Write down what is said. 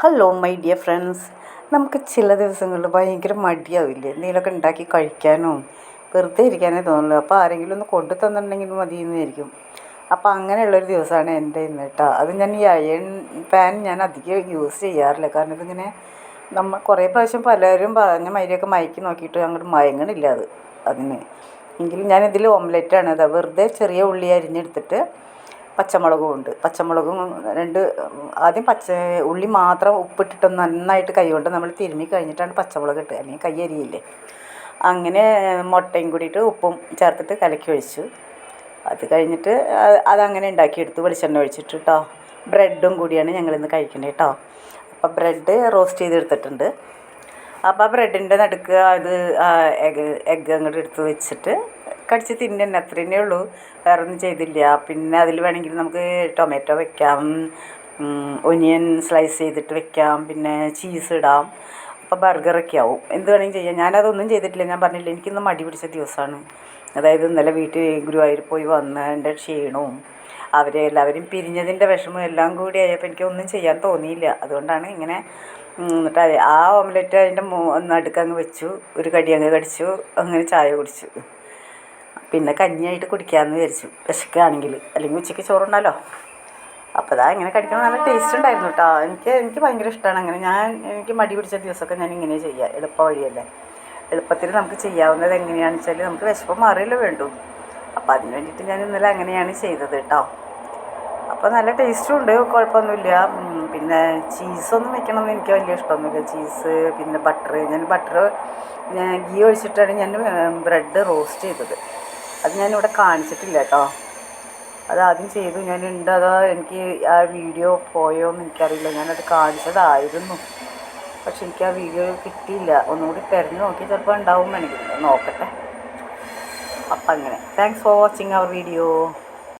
Hello my dear friends, നമുക്ക് ചില ദിവസങ്ങളിൽ ഭയങ്കര മടിയാവില്ലേ എന്തെങ്കിലുമൊക്കെ ഉണ്ടാക്കി കഴിക്കാനോ വെറുതെ ഇരിക്കാനേ തോന്നുള്ളൂ. അപ്പോൾ ആരെങ്കിലും ഒന്ന് കൊണ്ടു തന്നിട്ടുണ്ടെങ്കിൽ മതി എന്നായിരിക്കും. അപ്പോൾ അങ്ങനെയുള്ളൊരു ദിവസമാണ് എൻ്റെ ഇന്ന് കേട്ടോ. അത് ഞാൻ ഈ അയൺ പാൻ ഞാൻ അധികം യൂസ് ചെയ്യാറില്ല. കാരണം ഇതിങ്ങനെ കുറേ പ്രാവശ്യം പലരും പറഞ്ഞ മൈരിയൊക്കെ മയക്കി നോക്കിയിട്ട് അങ്ങോട്ട് മയങ്ങണില്ല അതിന്. എങ്കിലും ഞാനിതിൽ ഓംലെറ്റാണ്. അതാ വെറുതെ ചെറിയ ഉള്ളി അരിഞ്ഞെടുത്തിട്ട് പച്ചമുളകും ഉണ്ട്. പച്ചമുളകും ആദ്യം ഉള്ളി മാത്രം ഉപ്പിട്ടിട്ട് നന്നായിട്ട് കൈ കൊണ്ട് നമ്മൾ തിരുമ്മി കഴിഞ്ഞിട്ടാണ് പച്ചമുളക് ഇട്ട്, അല്ലെങ്കിൽ കൈ അരിയില്ലേ. അങ്ങനെ മുട്ടയും കൂടിയിട്ട് ഉപ്പും ചേർത്തിട്ട് കലക്കി ഒഴിച്ചു. അത് കഴിഞ്ഞിട്ട് അതങ്ങനെ ഉണ്ടാക്കിയെടുത്തു വെളിച്ചെണ്ണ ഒഴിച്ചിട്ട് കേട്ടോ. ബ്രെഡും കൂടിയാണ് ഞങ്ങളിന്ന് കഴിക്കുന്നത് കേട്ടോ. അപ്പോൾ ബ്രെഡ് റോസ്റ്റ് ചെയ്തെടുത്തിട്ടുണ്ട്. അപ്പോൾ ആ ബ്രെഡിൻ്റെ നടുക്ക് അത് എഗ്ഗ് അങ്ങോട്ട് എടുത്ത് വെച്ചിട്ട് കടിച്ച് തിന്നെ അത്രേ ഉള്ളൂ. വേറെ ഒന്നും ചെയ്തില്ല. പിന്നെ അതിൽ വേണമെങ്കിൽ നമുക്ക് ടൊമാറ്റോ വെക്കാം, ഒനിയൻ സ്ലൈസ് ചെയ്തിട്ട് വെക്കാം, പിന്നെ ചീസ് ഇടാം. അപ്പോൾ ബർഗറൊക്കെ ആവും. എന്ത് വേണമെങ്കിലും ചെയ്യാം. ഞാനതൊന്നും ചെയ്തിട്ടില്ല. ഞാൻ പറഞ്ഞില്ല, എനിക്കിന്ന് മടി പിടിച്ച ദിവസമാണ്. അതായത് ഇന്നലെ വീട്ടിൽ ഗുരുവായൂർ പോയി വന്ന് എൻ്റെ ക്ഷീണവും എല്ലാവരും പിരിഞ്ഞതിൻ്റെ വിഷമവും എല്ലാം കൂടി ആയപ്പോൾ എനിക്കൊന്നും ചെയ്യാൻ തോന്നിയില്ല. അതുകൊണ്ടാണ് ഇങ്ങനെ. എന്നിട്ട് ആ ഓംലെറ്റ് അതിൻ്റെ നടുക്കങ്ങ് വെച്ചു, ഒരു കടി അങ്ങ് കടിച്ചു, അങ്ങനെ ചായ കുടിച്ചു. പിന്നെ കഞ്ഞിയായിട്ട് കുടിക്കാമെന്ന് വിചാരിച്ചു, വിശക്കുകയാണെങ്കിൽ. അല്ലെങ്കിൽ ഉച്ചയ്ക്ക് ചോറുണ്ടല്ലോ. അപ്പോൾ ഇതാ ഇങ്ങനെ കഴിക്കണം. നല്ല ടേസ്റ്റ് ഉണ്ടായിരുന്നു കേട്ടോ. എനിക്ക് ഭയങ്കര ഇഷ്ടമാണ് അങ്ങനെ. എനിക്ക് മടി പിടിച്ച ദിവസമൊക്കെ ഞാൻ ഇങ്ങനെ ചെയ്യുക. എളുപ്പ വഴിയല്ലേ. എളുപ്പത്തിൽ നമുക്ക് ചെയ്യാവുന്നത് എങ്ങനെയാണെന്ന് വെച്ചാൽ നമുക്ക് വിശപ്പ് മാറിയല്ലേ വേണ്ടൂ. അപ്പോൾ അതിന് വേണ്ടിയിട്ട് ഞാൻ ഇന്നലെ അങ്ങനെയാണ് ചെയ്തത് കേട്ടോ. അപ്പോൾ നല്ല ടേസ്റ്റും ഉണ്ട്, കുഴപ്പമൊന്നുമില്ല. പിന്നെ ചീസൊന്നും വെക്കണമെന്ന് എനിക്ക് വലിയ ഇഷ്ടമൊന്നുമില്ല. ചീസ് പിന്നെ ബട്ടർ, ഞാൻ ഗീ ഒഴിച്ചിട്ടാണ് ഞാൻ ബ്രെഡ് റോസ്റ്റ് ചെയ്തത്. അത് ഞാനിവിടെ കാണിച്ചിട്ടില്ല കേട്ടോ. അതാദ്യം ചെയ്തു ഞാനുണ്ട്. അതോ എനിക്ക് ആ വീഡിയോ പോയോ എന്ന് എനിക്കറിയില്ല. ഞാനത് കാണിച്ചതായിരുന്നു, പക്ഷെ എനിക്ക് ആ വീഡിയോ കിട്ടിയില്ല. ഒന്നുകൂടി തിരഞ്ഞു നോക്കി ചിലപ്പോൾ ഉണ്ടാവും, വേണമെങ്കിൽ നോക്കട്ടെ. അപ്പം അങ്ങനെ. Thanks for watching our video.